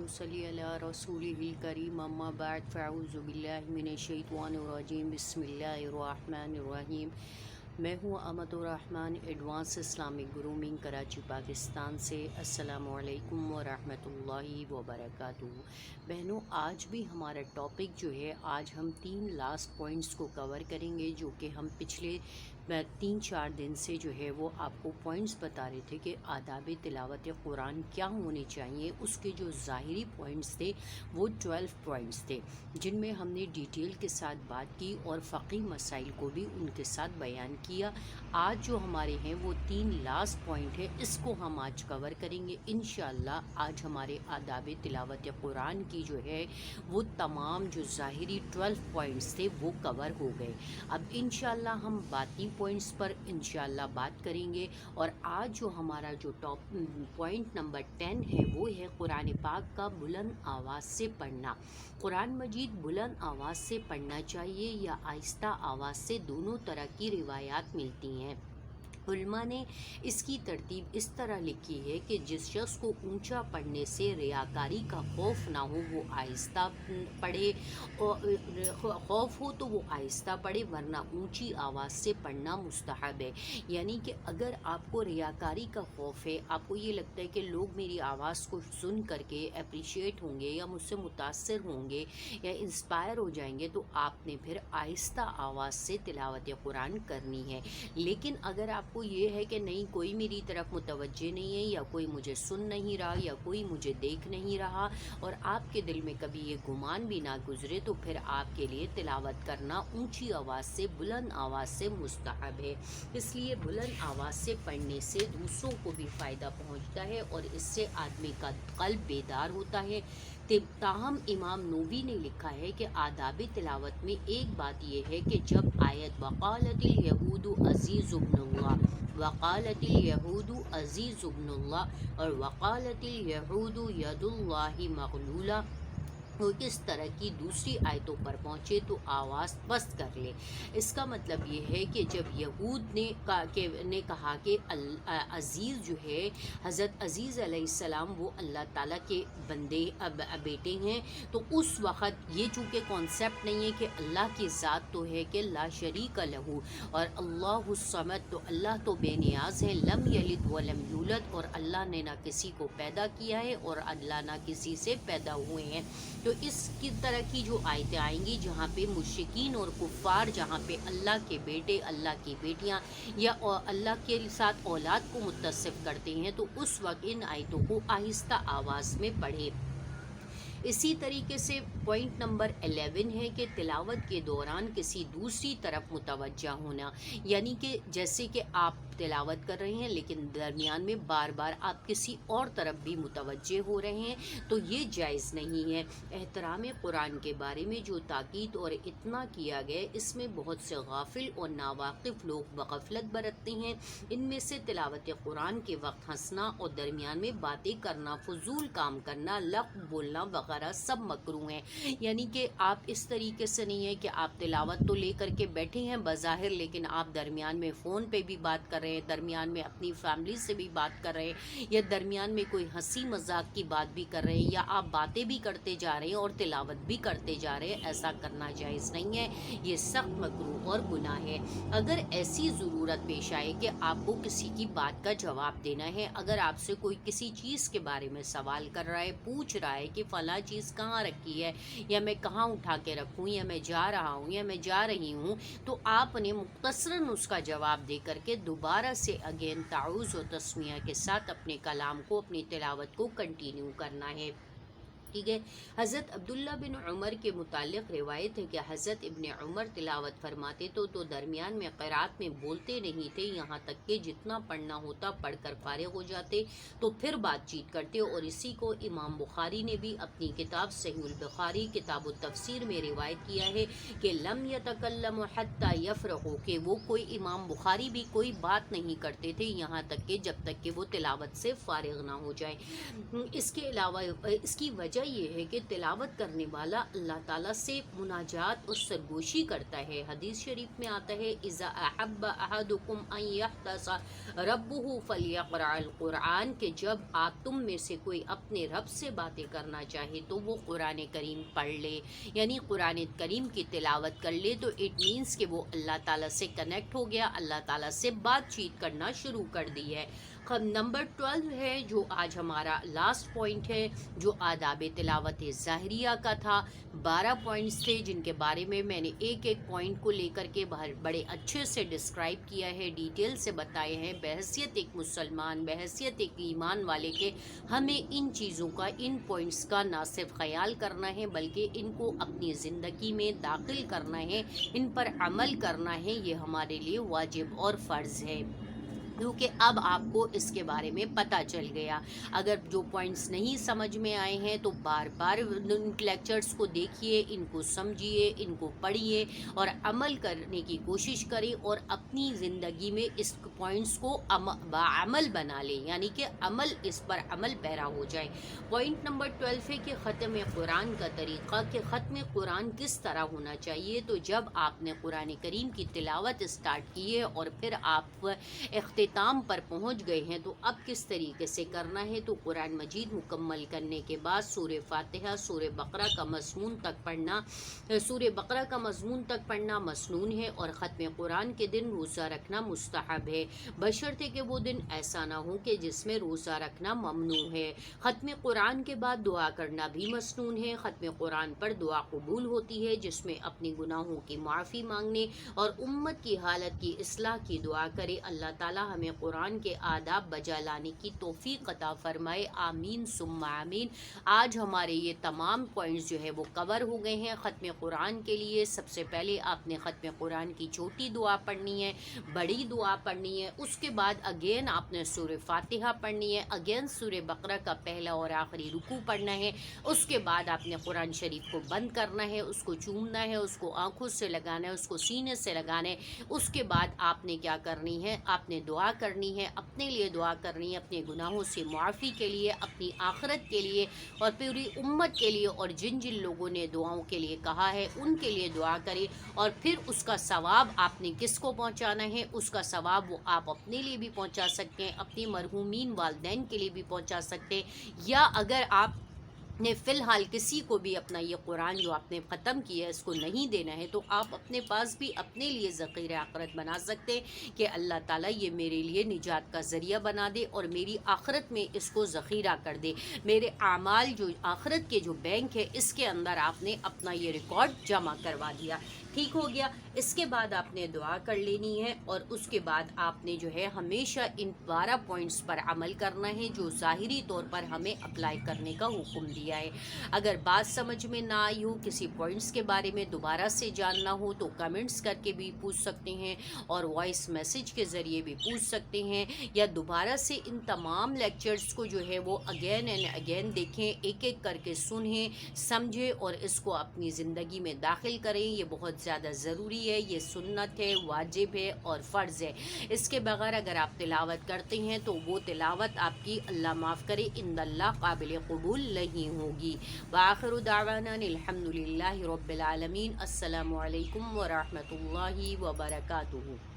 अल्लाहुम्मा सल्लि अला रसूलिहिल करीम अम्मा बाद फ़अऊज़ु बिल्लाहि मिनश्शैतानिर्रजीम बिस्मिल्लाहिर्रहमानिर्रहीम। मैं हूँ Amatur Rahman advance Islamic grooming Karachi Pakistan से। अस्सलामु अलैकुम व रहमतुल्लाहि व बरकातुहू। बहनों, आज भी हमारा टॉपिक जो है, आज हम 3 लास्ट पॉइंट्स को कवर करेंगे जो कि हम पिछले 3-4 दिन से जो है वो आपको पॉइंट्स बता रहे थे कि आदाब तिलावत कुरान क्या होने चाहिए। उसके जो ज़ाहिरी पॉइंट्स थे वो 12 पॉइंट्स थे, जिनमें हमने डिटेल के साथ बात की और फ़क़ी मसाइल को भी उनके साथ बयान किया। आज जो हमारे हैं वो 3 लास्ट पॉइंट है, इसको हम आज कवर करेंगे इंशाअल्लाह। आज हमारे आदाब तिलावत कुरान की जो है वो तमाम जो ज़ाहिरी 12 पॉइंट्स थे वो कवर हो गए। अब इंशाअल्लाह हम बाकी पॉइंट्स पर इंशाअल्लाह बात करेंगे। और आज जो हमारा जो पॉइंट नंबर 10 है वो है कुरान पाक का बुलंद आवाज़ से पढ़ना। कुरान मजीद बुलंद आवाज़ से पढ़ना चाहिए या आहिस्ता आवाज़ से, दोनों तरह की रिवायात मिलती हैं। उलमा ने इसकी तरतीब इस तरह लिखी है कि जिस शख्स को ऊंचा पढ़ने से रियाकारी का खौफ ना हो वो आहिस्ता पढ़े, और खौफ हो तो वो आहिस्ता पढ़े, वरना ऊंची आवाज़ से पढ़ना मुस्तहब है। यानी कि अगर आपको रियाकारी का खौफ है, आपको ये लगता है कि लोग मेरी आवाज़ को सुन करके अप्रिशिएट होंगे या मुझसे मुतासर होंगे या इंस्पायर हो जाएंगे, तो आपने फिर आहिस्ता आवाज़ से तिलावत कुरान करनी है। लेकिन अगर आपको ये है कि नहीं, कोई मेरी तरफ मुतवज्जे नहीं है या कोई मुझे सुन नहीं रहा या कोई मुझे देख नहीं रहा, और आपके दिल में कभी ये गुमान भी ना गुजरे, तो फिर आपके लिए तिलावत करना ऊंची आवाज़ से, बुलंद आवाज़ से मुस्तहब है। इसलिए बुलंद आवाज़ से पढ़ने से दूसरों को भी फ़ायदा पहुंचता है और इससे आदमी का क़ल्ब बेदार होता है। ताहम इमाम नूवी ने लिखा है कि आदाब तिलावत में एक बात यह है कि जब आयत वक़ालतिल यहूदु अज़ीज़ुब्नुल्लाह, वक़ालतिल यहूदु अज़ीज़ुब्नुल्लाह और वक़ालतिल यहूदु यदुल्लाहि मग़लूला, तो इस तरह की दूसरी आयतों पर पहुँचे तो आवाज़ पस्त कर ले। इसका मतलब ये है कि जब यहूद ने कहा कि अज़ीज़ जो है, हज़रत अज़ीज़ अलैहिस्सलाम वो अल्लाह ताला के बंदे बेटे हैं, तो उस वक़्त ये चूँकि कॉन्सेप्ट नहीं है कि अल्लाह की ज़ात तो है कि ला शरीक लहू, और अल्लाहुस समद, तो अल्लाह तो बेनियाज़ है, लम यलिद व लम यूलद, और अल्लाह ने ना किसी को पैदा किया है और अल्लाह ना किसी से पैदा हुए हैं। तो इसकी तरह की जो आयतें आएंगी जहाँ पे मुश्रिकीन और कुफ़ार, जहाँ पे अल्लाह के बेटे, अल्लाह की बेटियाँ या अल्लाह के साथ औलाद को मुत्तसिफ़ करते हैं, तो उस वक्त इन आयतों को आहिस्ता आवाज़ में पढ़ें। इसी तरीके से पॉइंट नंबर 11 है कि तिलावत के दौरान किसी दूसरी तरफ मुतवज्जा होना, यानी कि जैसे कि आप तिलावत कर रहे हैं लेकिन दरमियान में बार बार आप किसी और तरफ भी मुतवज्जे हो रहे हैं, तो ये जायज़ नहीं है। एहतराम कुरान के बारे में जो ताकीद और इतना किया गया, इसमें बहुत से गाफिल और नावाकिफ़ लोग बग़फ़लत बरतते हैं। इनमें से तिलावत कुरान के वक्त हंसना और दरमियान में बातें करना, फजूल काम करना, लफ्ज़ बोलना वगैरह सब मकरूह हैं। यानी कि आप इस तरीके से नहीं है कि आप तिलावत तो ले करके बैठे हैं बज़ाहिर, लेकिन आप दरमियान में फ़ोन पे भी बात कर रहे हैं, दरमियान में अपनी फैमिली से भी बात कर रहे हैं, या दरमियान में कोई हंसी मजाक की बात भी कर रहे हैं, या आप बातें भी करते जा रहे हैं और तिलावत भी करते जा रहे हैं। ऐसा करना जायज़ नहीं है, ये सख्त मकरूह और गुनाह है। अगर ऐसी ज़रूरत पेश आए कि आपको किसी की बात का जवाब देना है, अगर आपसे कोई किसी चीज़ के बारे में सवाल कर रहा है, पूछ रहा है कि फ़लाँ चीज़ कहाँ रखी है, या मैं कहाँ उठा के रखूँ, या मैं जा रहा हूँ या मैं जा रही हूँ, तो आपने मुख्तसरन उसका जवाब दे करके दोबारा से अगेन ताउज़ और तस्मिया के साथ अपने कलाम को, अपनी तिलावत को कंटिन्यू करना है। ठीक है। हज़रत अब्दुल्ला बिन उमर के मुतालिक रिवायत है कि हज़रत इब्न उमर तिलावत फरमाते तो दरमियान में क़िरात में बोलते नहीं थे, यहाँ तक कि जितना पढ़ना होता पढ़कर फारिग हो जाते तो फिर बातचीत करते। और इसी को इमाम बुखारी ने भी अपनी किताब सहीहुल बुखारी किताब तफसीर में रिवायत किया है कि लम यतकल्लमु हत्ता यफ़रगू, कि वो कोई, इमाम बुखारी भी कोई बात नहीं करते थे यहाँ तक कि जब तक कि वो तिलावत से फारिग ना हो जाए। इसके अलावा इसकी वजह وجہ یہ ہے کہ تلاوت کرنے والا اللہ تعالیٰ سے مناجات اور سرگوشی کرتا ہے۔ حدیث شریف میں آتا ہے اذا احب احدکم ان یحدث ربہ فلیقرأ القرآن، کہ جب آپ تم میں سے کوئی اپنے رب سے باتیں کرنا چاہے تو وہ قرآن کریم پڑھ لے، یعنی قرآن کریم کی تلاوت کر لے، تو اٹ مینس کہ وہ اللہ تعالیٰ سے کنیکٹ ہو گیا، اللہ تعالیٰ سے بات چیت کرنا شروع کر دی ہے۔ نمبر 12 ہے جو آج ہمارا لاسٹ پوائنٹ ہے، جو آداب تلاوت ظاہریہ کا تھا۔ 12 پوائنٹس تھے جن کے بارے میں نے ایک ایک پوائنٹ کو لے کر کے بڑے اچھے سے ڈسکرائب کیا ہے، ڈیٹیل سے بتائے ہیں، بحیثیت ایک مسلمان، بحیثیت ایک ایمان والے کے ہمیں ان چیزوں کا، ان پوائنٹس کا نہ صرف خیال کرنا ہے بلکہ ان کو اپنی زندگی میں داخل کرنا ہے، ان پر عمل کرنا ہے، یہ ہمارے لیے واجب اور فرض ہے، کیونکہ اب آپ کو اس کے بارے میں پتہ چل گیا۔ اگر جو پوائنٹس نہیں سمجھ میں آئے ہیں تو بار بار ان لیکچرز کو دیکھیے، ان کو سمجھیے، ان کو پڑھیے اور عمل کرنے کی کوشش کریں، اور اپنی زندگی میں اس پوائنٹس کو عمل بنا لیں، یعنی کہ اس پر عمل پیرا ہو جائے۔ پوائنٹ نمبر 12 ہے کہ ختم قرآن کا طریقہ، کہ ختم قرآن کس طرح ہونا چاہیے۔ تو جب آپ نے قرآن کریم کی تلاوت اسٹارٹ کی ہے اور پھر آپ اختتام پر پہنچ گئے ہیں تو اب کس طریقے سے کرنا ہے، تو قرآن مجید مکمل کرنے کے بعد سورہ فاتحہ، سورہ بقرہ کا مضمون تک پڑھنا، سورہ بقرہ کا مضمون تک پڑھنا مسنون ہے، اور ختم قرآن کے دن روزہ رکھنا مستحب ہے، بشرطے کہ وہ دن ایسا نہ ہو کہ جس میں روزہ رکھنا ممنوع ہے۔ ختم قرآن کے بعد دعا کرنا بھی مسنون ہے۔ ختم قرآن پر دعا قبول ہوتی ہے جس میں اپنی گناہوں کی معافی مانگنے اور امت کی حالت کی اصلاح کی دعا کرے۔ اللہ تعالی ہمیں قرآن کے آداب بجا لانے کی توفیق عطا فرمائے، آمین ثم آمین۔ آج ہمارے یہ تمام پوائنٹس جو ہے وہ کور ہو گئے ہیں۔ ختم قرآن کے لیے سب سے پہلے آپ نے ختم قرآن کی چھوٹی دعا پڑھنی ہے، بڑی دعا پڑھنی ہے، اس کے بعد اگین آپ نے سورہ فاتحہ پڑھنی ہے، اگین سورہ بقرہ کا پہلا اور آخری رکوع پڑھنا ہے، اس کے بعد آپ نے قرآن شریف کو بند کرنا ہے، اس کو چومنا ہے، اس کو آنکھوں سے لگانا ہے، اس کو سینے سے لگانا ہے۔ اس کے بعد آپ نے کیا کرنی ہے، آپ نے دعا کرنی ہے، اپنے لیے دعا کرنی ہے، اپنے گناہوں سے معافی کے لیے، اپنی آخرت کے لیے اور پوری امت کے لیے، اور جن جن لوگوں نے دعاؤں کے لیے کہا ہے ان کے لیے دعا کریں، اور پھر اس کا ثواب آپ نے کس کو پہنچانا ہے، اس کا ثواب وہ آپ اپنے لیے بھی پہنچا سکتے ہیں، اپنی مرحومین والدین کے لیے بھی پہنچا سکتے ہیں، یا اگر آپ نے فی الحال کسی کو بھی اپنا یہ قرآن جو آپ نے ختم کیا ہے اس کو نہیں دینا ہے، تو آپ اپنے پاس بھی اپنے لیے ذخیرہ آخرت بنا سکتے ہیں کہ اللہ تعالیٰ یہ میرے لیے نجات کا ذریعہ بنا دے اور میری آخرت میں اس کو ذخیرہ کر دے، میرے اعمال جو آخرت کے جو بینک ہے اس کے اندر آپ نے اپنا یہ ریکارڈ جمع کروا دیا۔ ٹھیک ہو گیا۔ اس کے بعد آپ نے دعا کر لینی ہے، اور اس کے بعد آپ نے جو ہے ہمیشہ ان 12 پوائنٹس پر عمل کرنا ہے جو ظاہری طور پر ہمیں اپلائی کرنے کا حکم دیا ہے۔ اگر بات سمجھ میں نہ آئی ہو، کسی پوائنٹس کے بارے میں دوبارہ سے جاننا ہو تو کمنٹس کر کے بھی پوچھ سکتے ہیں، اور وائس میسیج کے ذریعے بھی پوچھ سکتے ہیں، یا دوبارہ سے ان تمام لیکچرز کو جو ہے وہ اگین اینڈ اگین دیکھیں، ایک ایک کر کے سنیں، سمجھیں اور اس کو اپنی زندگی میں داخل کریں۔ یہ بہت زیادہ ضروری ہے، یہ سنت ہے، واجب ہے اور فرض ہے۔ اس کے بغیر اگر آپ تلاوت کرتے ہیں تو وہ تلاوت آپ کی اللہ معاف کرے عند اللہ قابل قبول نہیں ہوگی۔ وآخر دعوانا الحمدللہ رب العالمین۔ السلام علیکم ورحمۃ اللہ وبرکاتہ۔